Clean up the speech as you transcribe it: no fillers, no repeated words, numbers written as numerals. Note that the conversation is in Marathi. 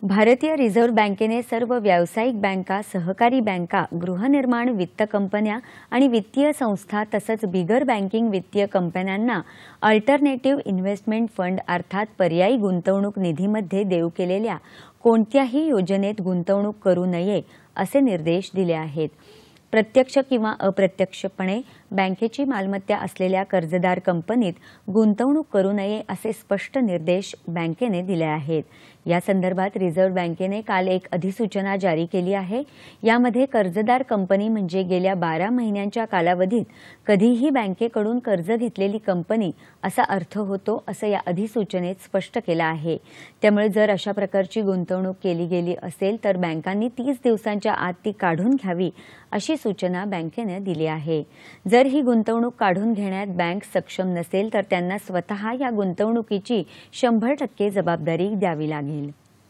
भारतीय रिझर्व्ह बँकेने सर्व व्यावसायिक बँका, सहकारी बँका, गृहनिर्माण वित्त कंपन्या आणि वित्तीय संस्था तसंच बिगर बँकिंग वित्तीय कंपन्यांना अल्टरनेटिव्ह इन्व्हेस्टमेंट फंड अर्थात पर्यायी गुंतवणूक निधीमध्ये देऊ केलेल्या कोणत्याही योजनेत गुंतवणूक करू नये असे निर्देश दिले आहेत। प्रत्यक्ष किंवा अप्रत्यक्षपणे बँकेची मालमत्ता असलेल्या कर्जदार कंपनीत गुंतवणूक करू नये असे स्पष्ट निर्देश बँकेने दिले आहेत। या संदर्भात रिझर्व्ह बँकेने काल एक अधिसूचना जारी केली आहे। यामध्ये कर्जदार कंपनी म्हणजे गेल्या 12 महिन्यांच्या कालावधीत कधीही बँकेकडून कर्ज घेतलेली कंपनी असा अर्थ होतो असं या अधिसूचनेत स्पष्ट केलं आहे। त्यामुळे जर अशा प्रकारची गुंतवणूक केली गेली असेल तर बँकांनी 30 दिवसांच्या आत ती काढून घ्यावी अशी सूचना बँकेने दिली आहे। जर ही गुंतवणूक काढून घेण्यात बँक सक्षम नसेल तर त्यांना स्वतः या गुंतवणुकीची 100% जबाबदारी द्यावी लागेल।